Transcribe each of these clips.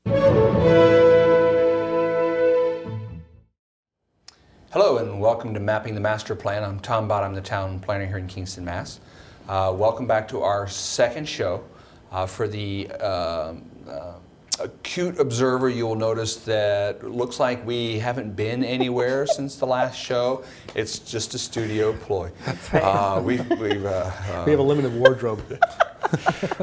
Hello and welcome to Mapping the Master Plan. I'm Tom Bott. I'm the town planner here in Kingston, Mass. Welcome back to our second show. For the acute observer, you will notice that it looks like we haven't been anywhere since the last show. It's just a studio ploy. That's right. We have a limited wardrobe.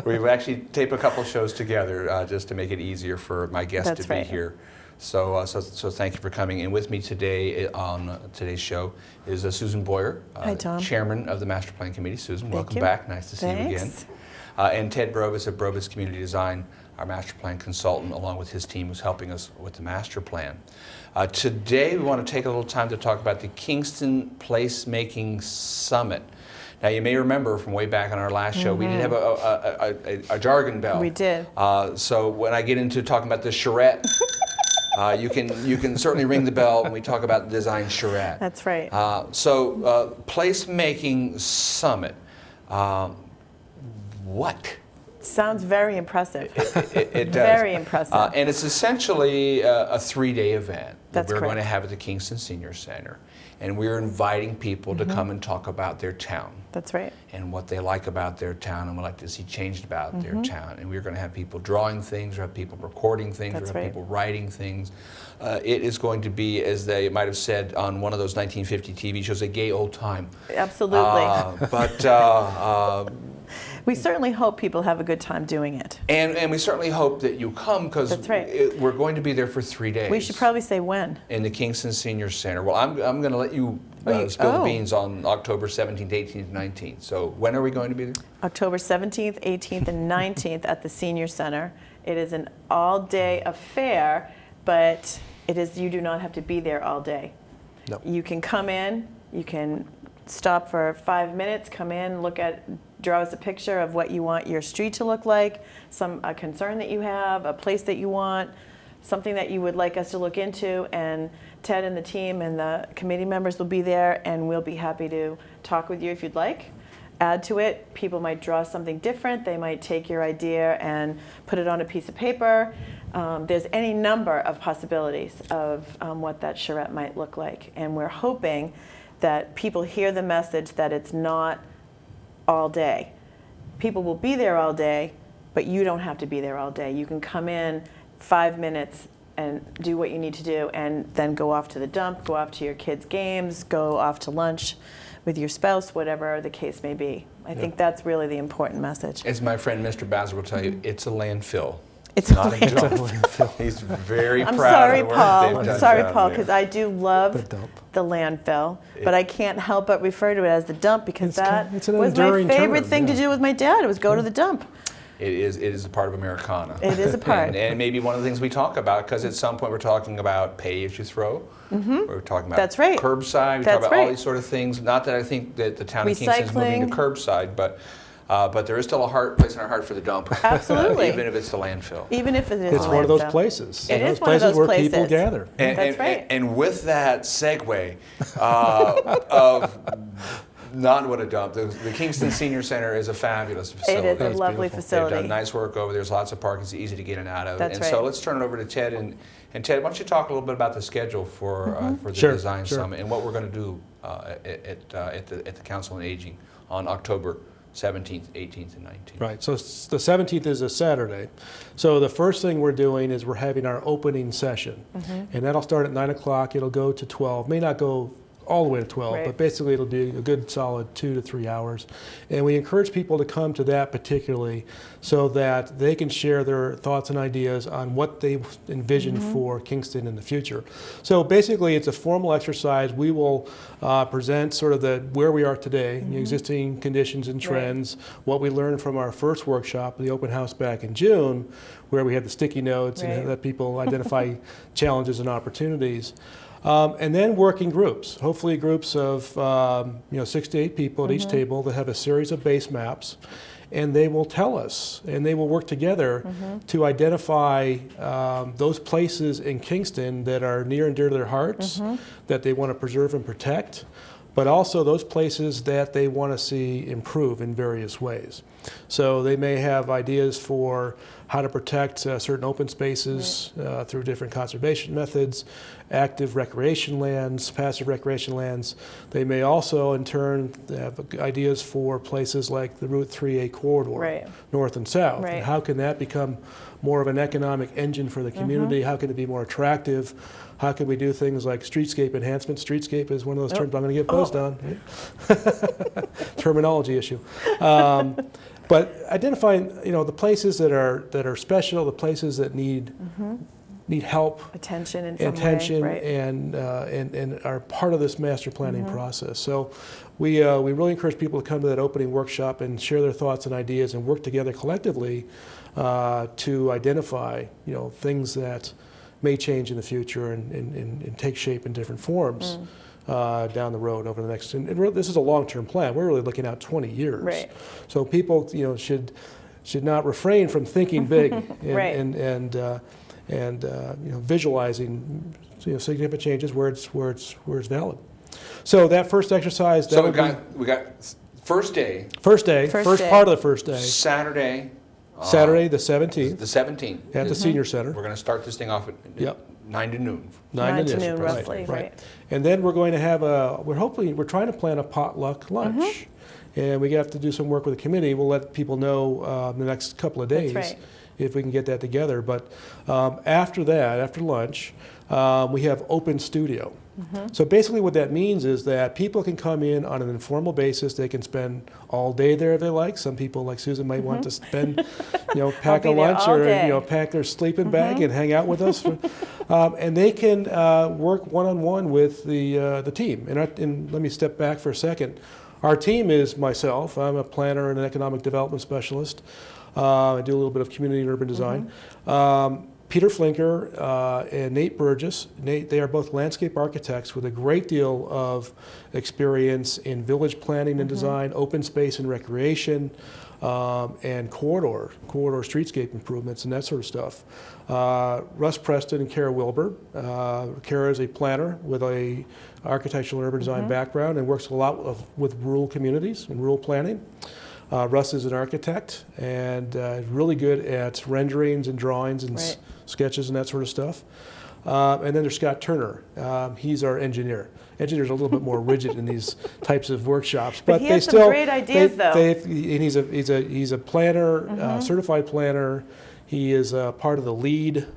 We've actually taped a couple shows together just to make it easier for my guests That's to right. be here. So thank you for coming. And with me today on today's show is Susan Boyer, Hi, Tom. Chairman of the Master Plan Committee. Susan, welcome you. back. Nice to see you again. Thanks. And Ted Brovitz of Brovitz Community Design, our Master Plan consultant, along with his team, who's helping us with the Master Plan. Today, we want to take a little time to talk about the Kingston Placemaking Summit. Now, you may remember from way back on our last show, we did have a jargon bell. We did. So when I get into talking about the charrette, you can certainly ring the bell when we talk about the design charrette. That's right. Placemaking Summit. What? Sounds very impressive. It does. Very impressive. And it's essentially a 3-day event that That's we're going to correct. have at the Kingston Senior Center. And we're inviting people to come and talk about their town That's right. and what they like about their town and would like to see changed about their town. And we're going to have people drawing things, we'll have people recording things, That's we'll have right. people writing things. It is going to be, as they might have said on one of those 1950 TV shows, a gay old time. Absolutely. But we certainly hope people have a good time doing it. and we certainly hope that you come because That's right. we're going to be there for 3 days. We should probably say when. In the Kingston Senior Center. Well, I'm going to let you Oh, spill the oh. beans on October 17th, 18th, 19th. So when are we going to be there? October 17th, 18th, and 19th at the Senior Center. It is an all-day affair, but you do not have to be there all day. No. You can come in, you can stop for 5 minutes, come in, draw us a picture of what you want your street to look like, a concern that you have, a place that you want, something that you would like us to look into, and Ted and the team and the committee members will be there, and we'll be happy to talk with you if you'd like. Add to it. People might draw something different. They might take your idea and put it on a piece of paper. There's any number of possibilities of what that charrette might look like, and we're hoping that people hear the message that it's not all day. People will be there all day, but you don't have to be there all day. You can come in 5 minutes and do what you need to do, and then go off to the dump, go off to your kids' games, go off to lunch with your spouse, whatever the case may be. I think that's really the important message. As my friend Mr. Basil will tell you, it's a landfill. It's not a dump. landfill. He's very I'm proud sorry, of the work Paul. they've I'm done sorry, down Paul, there. because I do love The dump. the landfill, but I can't help but refer to it as the dump because It's an was my enduring favorite term, thing to yeah. do with my dad. It was go to the dump. It is a part of Americana. It is a part. And maybe one of the things we talk about, because at some point we're talking about pay as you throw. We're talking about That's right. curbside. We That's talk about all right. these sort of things. Not that I think that the town of Kingston is moving to curbside, but there is still a place in our heart for the dump. Absolutely. Even if it's the landfill. Even if it is It's a one of those landfill. places. It Those is one of places those where people places. gather. That's right. And with that segue of not what a dump, the Kingston Senior Center is a fabulous facility. It is a It's lovely beautiful. facility. They've done nice work over there. There's lots of parking. It's easy to get in and out of. That's and right. so let's turn it over to Ted. And Ted, why don't you talk a little bit about the schedule for the Sure, Design sure. Summit and what we're going to do at the Council on Aging on October 17th, 18th, and 19th. Right, so the 17th is a Saturday. So the first thing we're doing is we're having our opening session. And that'll start at 9 o'clock, it'll go to 12, may not go all the way to 12, Right. but basically it'll be a good solid 2 to 3 hours. And we encourage people to come to that particularly so that they can share their thoughts and ideas on what they envision for Kingston in the future. So basically it's a formal exercise. We will present sort of where we are today, the existing conditions and trends, what we learned from our first workshop, the open house back in June, where we had the sticky notes Right. and let people identify challenges and opportunities. And then working groups, hopefully groups of 6 to 8 people at each table that have a series of base maps, and they will tell us, and they will work together to identify those places in Kingston that are near and dear to their hearts, that they want to preserve and protect, but also those places that they want to see improve in various ways. So they may have ideas for how to protect certain open spaces through different conservation methods, active recreation lands, passive recreation lands. They may also, in turn, have ideas for places like the Route 3A corridor, north and south. And how can that become more of an economic engine for the community? How can it be more attractive? How can we do things like streetscape enhancement? Streetscape is one of those terms I'm going to get buzzed on. Terminology issue. But identifying, the places that are special, the places that need help, attention in some way, and are part of this master planning process. So we really encourage people to come to that opening workshop and share their thoughts and ideas and work together collectively to identify, things that may change in the future and take shape in different forms. Down the road over the next, and this is a long-term plan. We're really looking out 20 years. Right. So people, should not refrain from thinking big and visualizing, significant changes where it's valid. So that first exercise. So we got first day. First part of the first day. Saturday the 17th. The 17th. At the Senior Center. We're going to start this thing off at 9 to noon. 9 to noon, roughly. Right. And then we're going to have we're trying to plan a potluck lunch. And we have to do some work with the committee. We'll let people know the next couple of days if we can get that together. But after that, after lunch, we have open studio. So basically what that means is that people can come in on an informal basis. They can spend all day there if they like. Some people, like Susan, might want to spend, pack a lunch or pack their sleeping bag and hang out with us. And they can work one-on-one with the team. And let me step back for a second. Our team is myself. I'm a planner and an economic development specialist. I do a little bit of community and urban design. Peter Flinker and Nate Burgess. They are both landscape architects with a great deal of experience in village planning and design, open space and recreation, and corridor streetscape improvements and that sort of stuff. Russ Preston and Kara Wilbur. Kara is a planner with a architectural and urban design background and works a lot with rural communities and rural planning. Russ is an architect and really good at renderings and drawings and sketches and that sort of stuff. And then there's Scott Turner. He's our engineer. Engineers are a little bit more rigid in these types of workshops, but he they has still some great ideas, though. And he's a planner, certified planner. He is part of the LEED,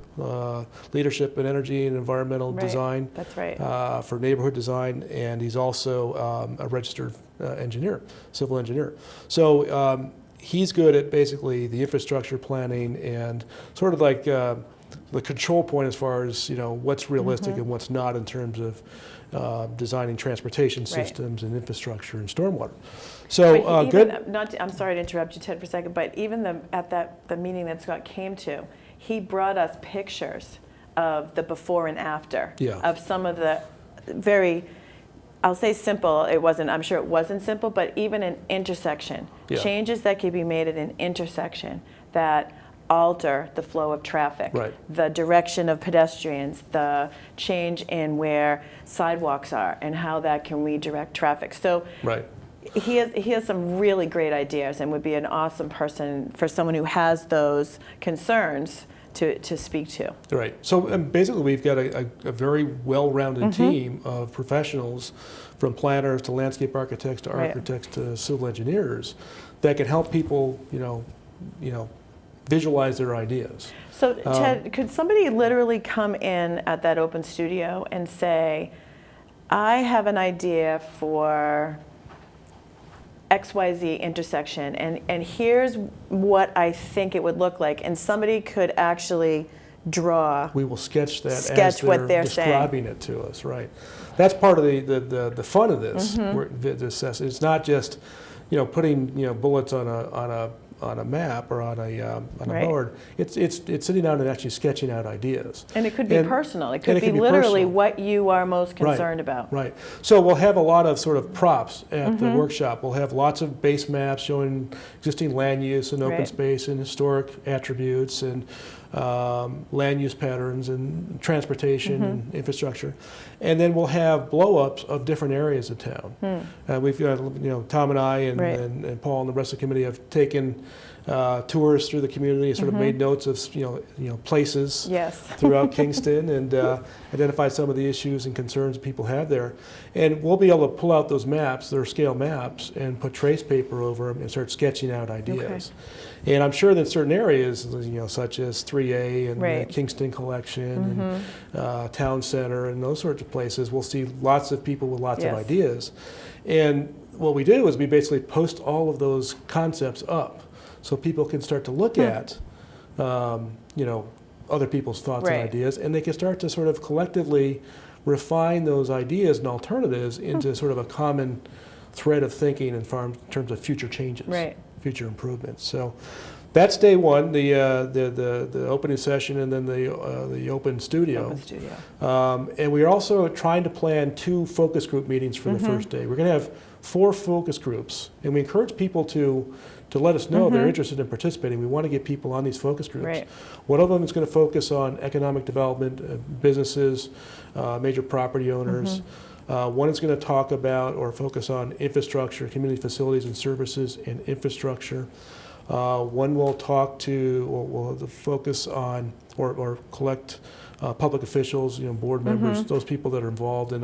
Leadership in Energy and Environmental Design. That's right. For neighborhood design, and he's also a registered engineer, civil engineer. So he's good at basically the infrastructure planning and sort of like the control point as far as what's realistic and what's not in terms of designing transportation systems and infrastructure and stormwater. So good. I'm sorry to interrupt you, Ted, for a second, but even at the meeting that Scott came to, he brought us pictures of the before and after of some of the very, I'll say simple, I'm sure it wasn't simple, but even an intersection, changes that could be made at an intersection that alter the flow of traffic, the direction of pedestrians, the change in where sidewalks are and how that can redirect traffic. So he has some really great ideas and would be an awesome person for someone who has those concerns to speak to. Right. So basically we've got a very well-rounded team of professionals, from planners to landscape architects to architects to civil engineers, that can help people visualize their ideas. So Ted, could somebody literally come in at that open studio and say, I have an idea for XYZ intersection, and here's what I think it would look like, and somebody could actually draw. We will sketch that as what they're describing it to us, right? That's part of the fun of this. It's not just putting bullets on a map or on a Right. board. It's sitting down and actually sketching out ideas. And it could be And- personal. It and could it be can be literally personal. what you are most Right, concerned about. Right. So we'll have a lot of sort of props at the Mm-hmm. workshop. We'll have lots of base maps showing existing land use and open Right. space and historic attributes and land use patterns and transportation Mm-hmm. and infrastructure. And then we'll have blow-ups of different areas of town. We've got, Tom and I and, Right. and Paul and the rest of the committee have taken tours through the community and sort of made notes of, places Yes. throughout Kingston and identify some of the issues and concerns people have there. And we'll be able to pull out those maps, their scale maps, and put trace paper over them and start sketching out ideas. And I'm sure that certain areas, such as 3A and Right. the Kingston Collection and Town Center and those sorts of places, we'll see lots of people with lots of Yes. ideas. And what we do is we basically post all of those concepts up so people can start to look at, other people's thoughts Right. and ideas, and they can start to sort of collectively refine those ideas and alternatives into sort of a common thread of thinking in terms of future changes, Right. future improvements. So that's day one, the opening session, and then the open studio. Open studio. And we're also trying to plan 2 focus group meetings for the first day. We're going to have 4 focus groups, and we encourage people to let us know they're interested in participating. We want to get people on these focus groups. Right. One of them is going to focus on economic development, businesses, major property owners. One is going to talk about or focus on infrastructure, community facilities and services, and infrastructure. One will will focus on or collect public officials, board members, those people that are involved in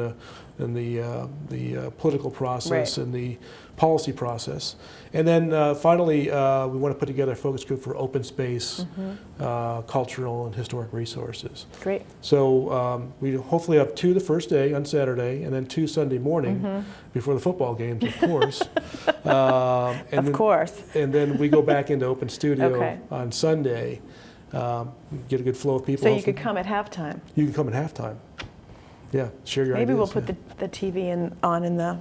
the political process Right. and the policy process. And then finally, we want to put together a focus group for open space, cultural and historic resources. Great. So we hopefully have 2 the first day on Saturday, and then 2 Sunday morning before the football games, of course. And Of then, course. And then we go back into open studio Okay. on Sunday. Get a good flow of people. So you could come at halftime. You can come at halftime. Yeah, share your Maybe ideas. we'll put the TV on in the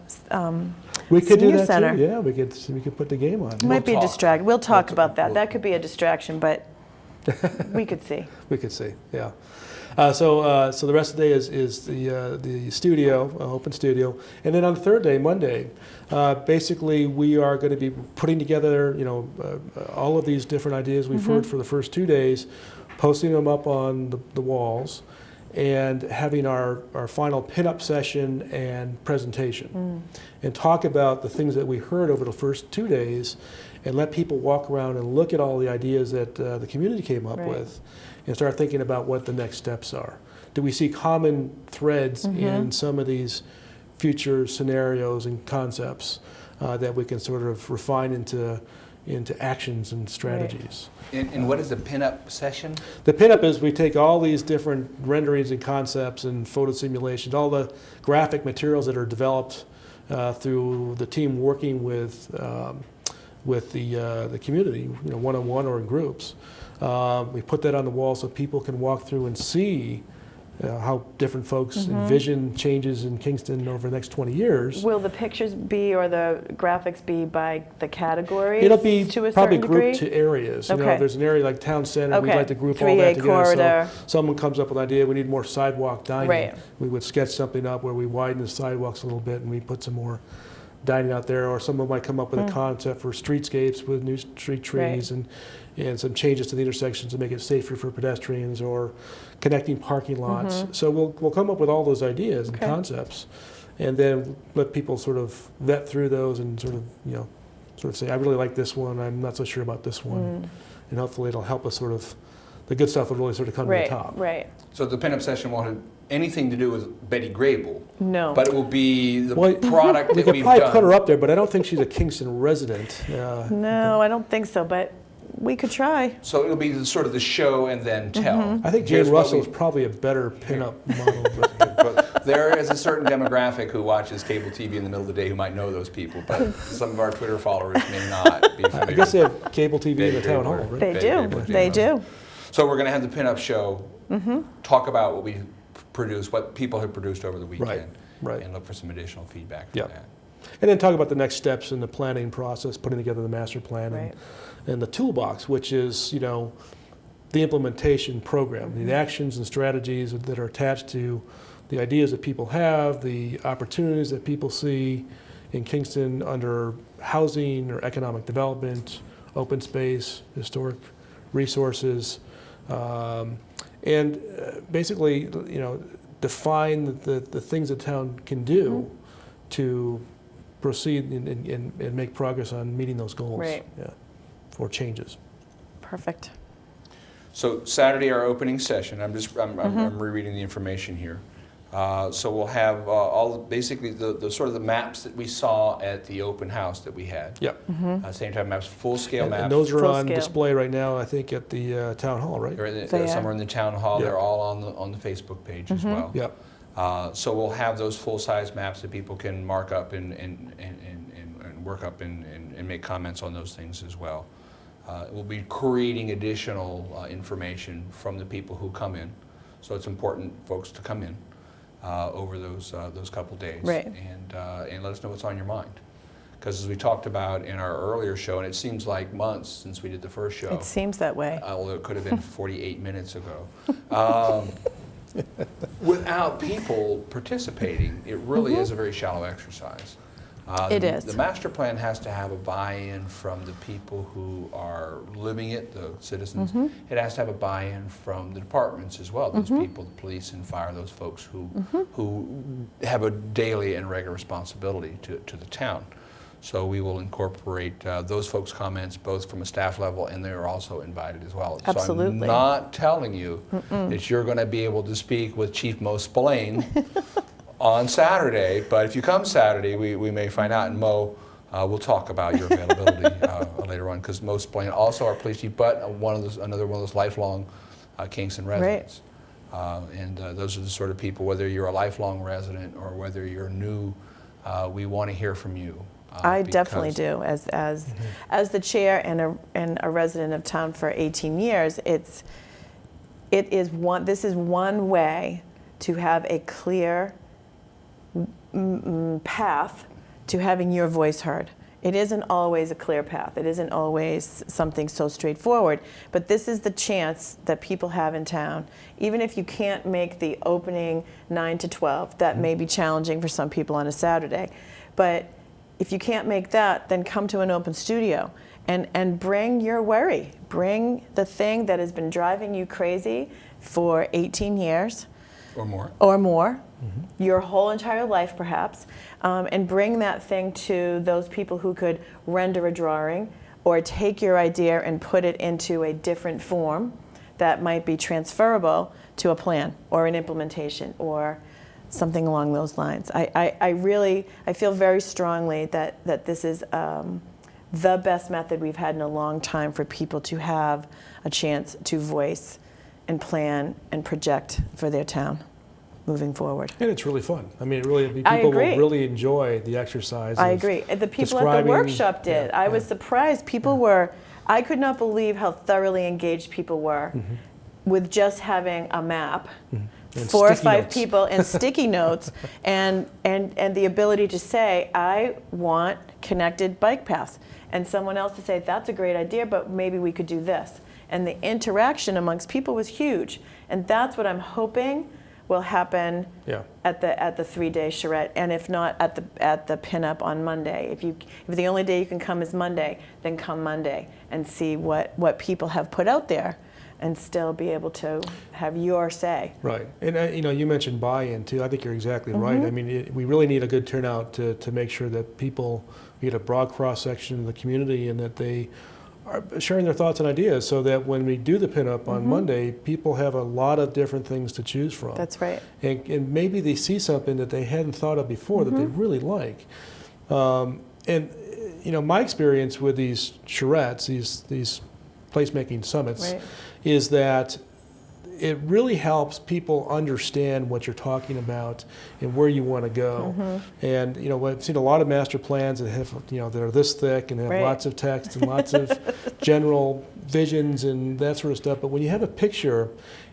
we could do senior that center. too. Yeah, we could put the game on. Might be a talk. distraction. We'll talk We'll about talk. that. We'll- That could be a distraction, but we could see. We could see, yeah. So the rest of the day is the studio, open studio, and then on the third day, Monday, basically we are going to be putting together, all of these different ideas we've heard for the first 2 days, posting them up on the walls, and having our final pinup session and presentation, and talk about the things that we heard over the first 2 days, and let people walk around and look at all the ideas that the community came up Right. with, and start thinking about what the next steps are. Do we see common threads in some of these future scenarios and concepts that we can sort of refine into actions and strategies? And what is the pinup session? The pinup is we take all these different renderings and concepts and photo simulations, all the graphic materials that are developed through the team working with the community, one-on-one or in groups. We put that on the wall so people can walk through and see how different folks envision changes in Kingston over the next 20 years. Will the pictures be or the graphics be by the categories? It'll be to a probably certain degree? grouped to areas. Okay. If there's an area like Town Center, we'd Okay. like to group all 3A that together. corridor. So someone comes up with an idea, we need more sidewalk dining. Right. We would sketch something up where we widen the sidewalks a little bit and we put some more dining out there. Or someone might come up with a concept for streetscapes with new street trees and some changes to the intersections to make it safer for pedestrians or connecting parking lots. So we'll come up with all those ideas and Okay. concepts, and then let people sort of vet through those and sort of say, I really like this one, I'm not so sure about this one. And hopefully it'll help us sort of, the good stuff will really sort of come to the Right, top. right. So the pinup session won't have anything to do with Betty Grable, No. but it will be the Well, product We that could we've probably done. put her up there, but I don't think she's a Kingston resident. No, I don't think so, but we could try. So it'll be sort of the show and then tell. I think Here's Jane what Russell is we- probably a better pinup model. But But there is a certain demographic who watches cable TV in the middle of the day who might know those people, but some of our Twitter followers may not be familiar. I guess they have cable TV in Betty the town Grable. hall, right? They Betty do. Grable, Jane They Russell. do. So we're going to have the pinup show, talk about what we produced, what people have produced over the weekend, Right. and look for some additional feedback from Yeah. that. And then talk about the next steps in the planning process, putting together the master plan Right. and the toolbox, which is, the implementation program, the actions and strategies that are attached to the ideas that people have, the opportunities that people see in Kingston under housing or economic development, open space, historic resources, and basically, define the things that town can do to proceed and make progress on meeting those goals. Right. Yeah, for changes. Perfect. So Saturday, our opening session, I'm rereading the information here. So we'll have basically the sort of the maps that we saw at the open house that we had. Yep. Same type maps, full-scale maps. And those are Full on scale. display right now, I think, at the town hall, right? They're somewhere in the town hall. Yeah. They're all on the Facebook page as well. Yep. So we'll have those full-size maps that people can mark up and work up and make comments on those things as well. We'll be creating additional information from the people who come in. So it's important, folks, to come in over those couple days, Right. and let us know what's on your mind. Because as we talked about in our earlier show, and it seems like months since we did the first show, It seems that way. although it could have been 48 minutes ago. Without people participating, it really is a very shallow exercise. It is. The master plan has to have a buy-in from the people who are living it, the citizens. It has to have a buy-in from the departments as well, those people, the police and fire, those folks who have a daily and regular responsibility to the town. So we will incorporate those folks' comments both from a staff level, and they are also invited as well. Absolutely. So I'm not telling you that you're going to be able to speak with Chief Mo Spillane on Saturday, but if you come Saturday, we may find out, and Mo, we'll talk about your availability later on, because Mo Spillane, also our police chief, but another one of those lifelong Kingston residents. And those are the sort of people, whether you're a lifelong resident or whether you're new, we want to hear from you. I definitely do. As the chair and a resident of town for 18 years, this is one way to have a clear path to having your voice heard. It isn't always a clear path. It isn't always something so straightforward, but this is the chance that people have in town. Even if you can't make the opening 9 to 12, that may be challenging for some people on a Saturday, but if you can't make that, then come to an open studio and bring your worry. Bring the thing that has been driving you crazy for 18 years. Or more. Your whole entire life perhaps, and bring that thing to those people who could render a drawing or take your idea and put it into a different form that might be transferable to a plan or an implementation or something along those lines. I feel very strongly that this is the best method we've had in a long time for people to have a chance to voice and plan and project for their town moving forward. And it's really fun. I mean, people will really enjoy the exercise. I agree. The people at the workshop did. I was surprised. People were, I could not believe how thoroughly engaged people were with just having a map, 4 or 5 people and sticky notes, and the ability to say, I want connected bike paths. And someone else to say, that's a great idea, but maybe we could do this. And the interaction amongst people was huge. And that's what I'm hoping will happen at the 3-day charrette, and if not at the pinup on Monday. If the only day you can come is Monday, then come Monday and see what people have put out there, and still be able to have your say. Right, and you mentioned buy-in too. I think you're exactly right. I mean, we really need a good turnout to make sure that people get a broad cross section of the community, and that they are sharing their thoughts and ideas, so that when we do the pinup on Monday, people have a lot of different things to choose from. That's right. And maybe they see something that they hadn't thought of before that they really like. And my experience with these charrettes, these placemaking summits, is that it really helps people understand what you're talking about and where you want to go. And I've seen a lot of master plans that have that are this thick and have lots of text and lots of general visions and that sort of stuff. But when you have a picture,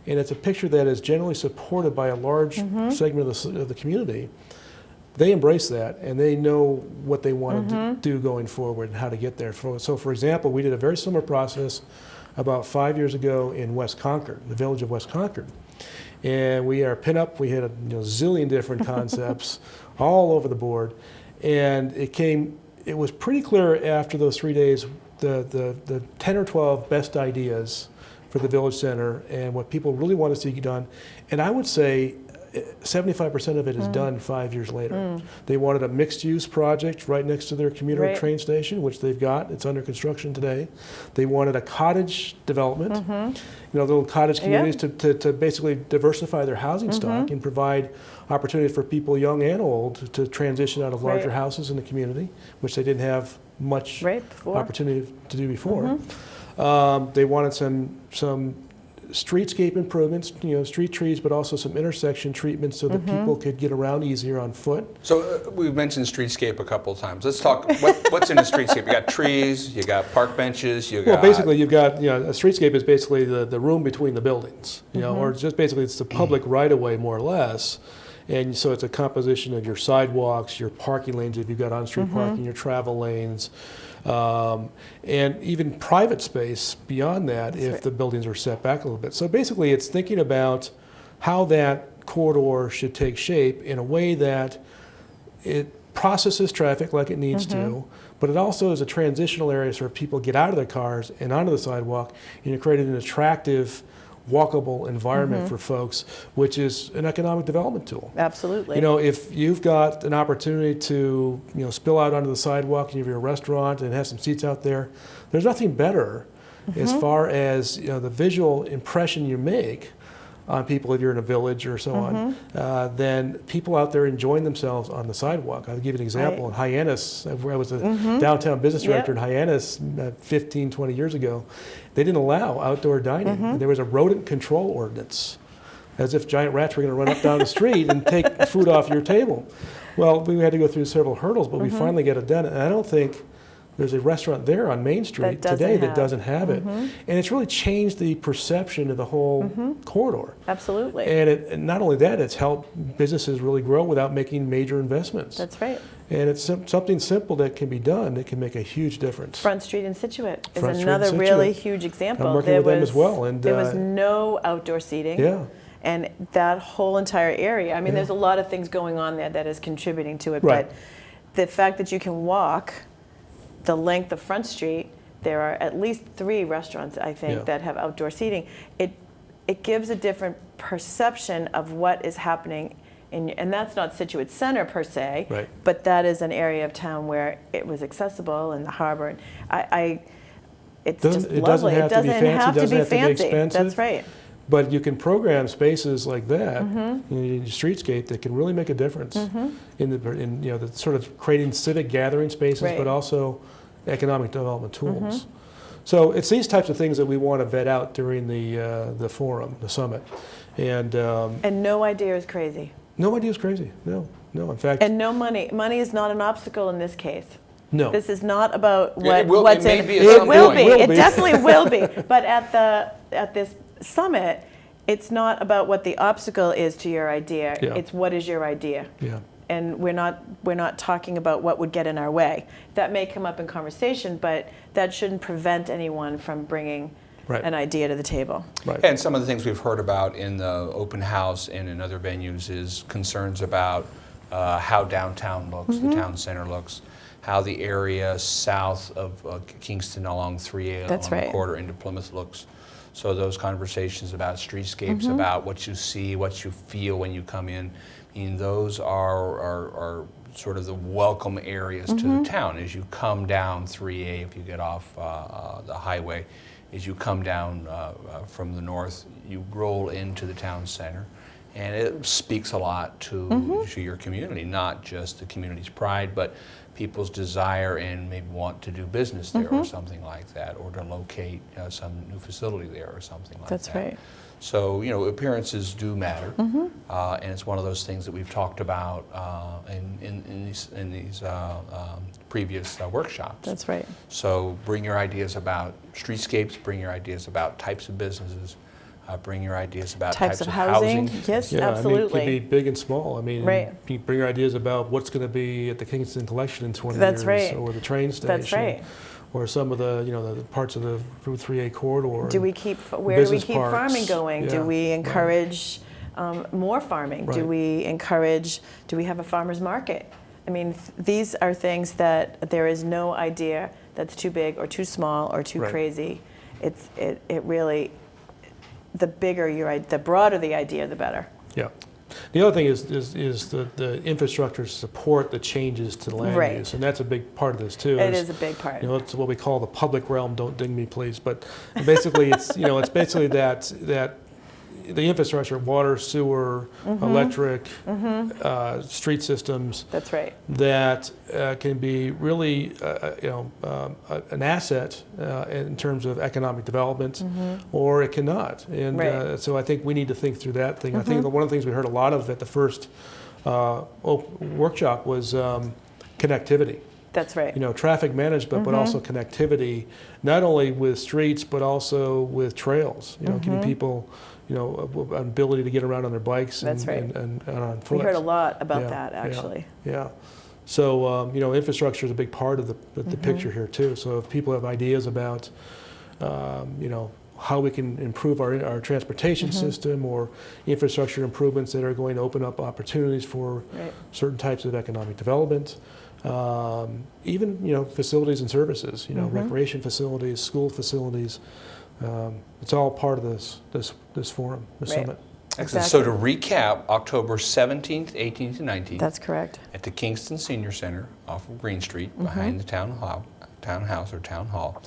and it's a picture that is generally supported by a large segment of the community, they embrace that, and they know what they want to do going forward and how to get there. So for example, we did a very similar process about 5 years ago in West Concord, the village of West Concord. And we had a zillion different concepts all over the board. And it was pretty clear after those 3 days, the 10 or 12 best ideas for the village center and what people really want to see done. And I would say 75% of it is done 5 years later. They wanted a mixed-use project right next to their commuter train station, which they've got. It's under construction today. They wanted a cottage development, little cottage communities to basically diversify their housing stock and provide opportunity for people, young and old, to transition out of larger houses in the community, which they didn't have much opportunity to do before. They wanted some streetscape improvements, street trees, but also some intersection treatments so that people could get around easier on foot. So we've mentioned streetscape a couple of times. Let's talk, what's in a streetscape? You got trees, you got park benches, Well, basically you've got, a streetscape is basically the room between the buildings, or just basically it's the public right-of-way more or less. And so it's a composition of your sidewalks, your parking lanes if you've got on-street parking, your travel lanes, and even private space beyond that if the buildings are set back a little bit. So basically it's thinking about how that corridor should take shape in a way that it processes traffic like it needs to, but it also is a transitional area so people get out of their cars and onto the sidewalk, and you create an attractive, walkable environment for folks, which is an economic development tool. Absolutely. If you've got an opportunity to, spill out onto the sidewalk and you have a restaurant and have some seats out there, there's nothing better as far as the visual impression you make on people if you're in a village or so on, than people out there enjoying themselves on the sidewalk. I'll give you an example. In Hyannis, where I was a downtown business director in Hyannis 15, 20 years ago, they didn't allow outdoor dining. There was a rodent control ordinance, as if giant rats were going to run up down the street and take food off your table. Well, we had to go through several hurdles, but we finally got it done. And I don't think there's a restaurant there on Main Street today that doesn't have it. And it's really changed the perception of the whole corridor. Absolutely. And not only that, it's helped businesses really grow without making major investments. That's right. And it's something simple that can be done that can make a huge difference. Front Street in Situate is Front Street in another Situate. really huge example. I'm working with them as well. And there was no outdoor seating. Yeah. And that whole entire area, I mean, there's a lot of things going on there that is contributing to it. Right. But the fact that you can walk the length of Front Street, there are at least 3 restaurants, I think, that have outdoor seating. It gives a different perception of what is happening, and that's not Situate Center per se, but that is an area of town where it was accessible, and the harbor. It's just lovely. It doesn't have to be fancy. That's right. But you can program spaces like that in your streetscape that can really make a difference in the sort of creating civic gathering spaces, but also economic development tools. So it's these types of things that we want to vet out during the forum, the summit, and no idea is crazy. No idea is crazy. No. In fact, and no money. Money is not an obstacle in this case. No. This is not about what's in. It will be. It definitely will be. But at this summit, it's not about what the obstacle is to your idea. It's what is your idea. Yeah. And we're not talking about what would get in our way. That may come up in conversation, but that shouldn't prevent anyone from bringing an idea to the table. Right. And some of the things we've heard about in the open house and in other venues is concerns about how downtown looks, the town center looks, how the area south of Kingston along 3A along the corridor into Plymouth looks. So those conversations about streetscapes, about what you see, what you feel when you come in, those are sort of the welcome areas to the town. As you come down 3A, if you get off the highway, as you come down from the north, you roll into the town center. And it speaks a lot to your community, not just the community's pride, but people's desire and maybe want to do business there or something like that, or to locate some new facility there or something like that. That's right. So, appearances do matter, and it's one of those things that we've talked about in these previous workshops. That's right. So bring your ideas about streetscapes, bring your ideas about types of businesses, Bring your ideas about Types of housing. Yes, Yeah, absolutely. I mean, it could be big and small. I mean, Right. you bring your ideas about what's going to be at the Kingston Collection in 20 That's years, right. or the train station, That's right. or some of the the parts of the Route 3A corridor. Do we keep, where do we business keep parks. farming going? Do Yeah, we right. encourage more farming? Do Right. we encourage, do we have a farmer's market? I mean, these are things that there is no idea that's too big or too small or too Right. crazy. It really, the broader the idea, the better. Yeah. The other thing is the infrastructure to support the changes to land Right. use, and that's a big part of this too. It is a big part. It's what we call the public realm. Don't ding me, please. But basically, it's it's basically that the infrastructure, water, sewer, electric, street systems. That's right. That can be really an asset in terms of economic development, or it cannot. And Right. so I think we need to think through that thing. I think that one of the things we heard a lot of at the first workshop was connectivity. That's right. Traffic management, but also connectivity, not only with streets, but also with trails. Giving people, an ability to get around on their bikes That's right. and on foot. We heard a lot about Yeah, that, actually. Yeah. So, infrastructure is a big part of the picture here too. So if people have ideas about, how we can improve our transportation system, or infrastructure improvements that are going to open up opportunities for Right. certain types of economic development, even, facilities and services, recreation facilities, school facilities. It's all part of this forum, this Right. summit. Excellent. Exactly. So to recap, October 17th, 18th, and 19th That's correct. at the Kingston Senior Center off of Green Street, behind the townhouse or town hall,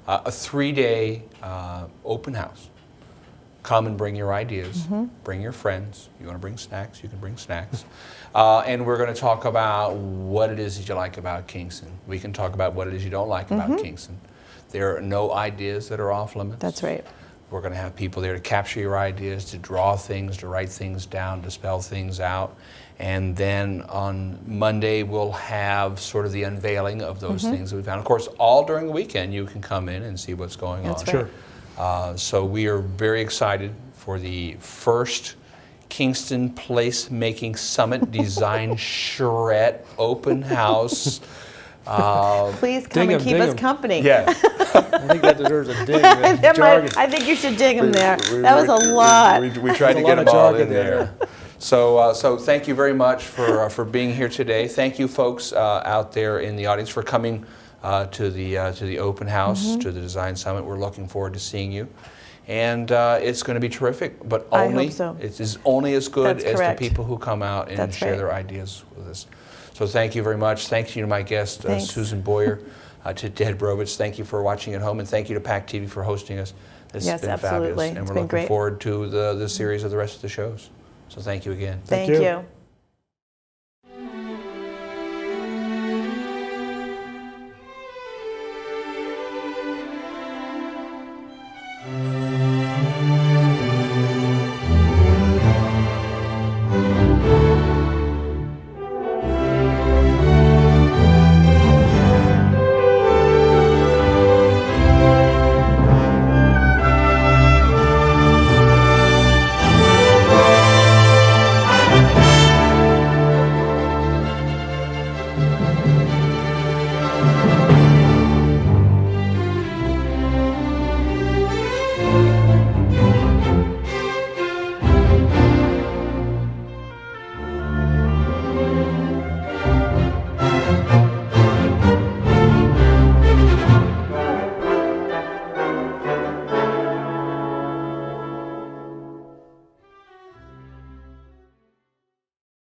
a 3-day open house. Come and bring your ideas, bring your friends. You want to bring snacks, you can bring snacks. And we're going to talk about what it is that you like about Kingston. We can talk about what it is you don't like about Kingston. There are no ideas that are off limits. That's right. We're going to have people there to capture your ideas, to draw things, to write things down, to spell things out. And then on Monday, we'll have sort of the unveiling of those things that we found. Of course, all during the weekend, you can come in and see what's going on. That's right. Sure. So we are very excited for the first Kingston Placemaking Summit Design Charrette Open House. Please come Ding and 'em, keep ding us 'em. company. Yeah. I think that deserves a ding. I think you should dig them there. That was a lot. We tried to There's a get lot them of all jargon in there. So thank you very much for being here today. Thank you, folks out there in the audience, for coming to the open house, to the Design Summit. We're looking forward to seeing you, and it's going to be terrific. But I only hope so. it is only as good That's as correct. the people who come out and That's share right. their ideas with us. So thank you very much. Thank you to my guest Thanks. Susan Boyer, to Ted Brovitz. Thank you for watching at home, and thank you to PAC TV for hosting us. This Yes, has been absolutely. fabulous, and It's we're been looking great. forward to the series of the rest of the shows. So thank you again. Thank you. you.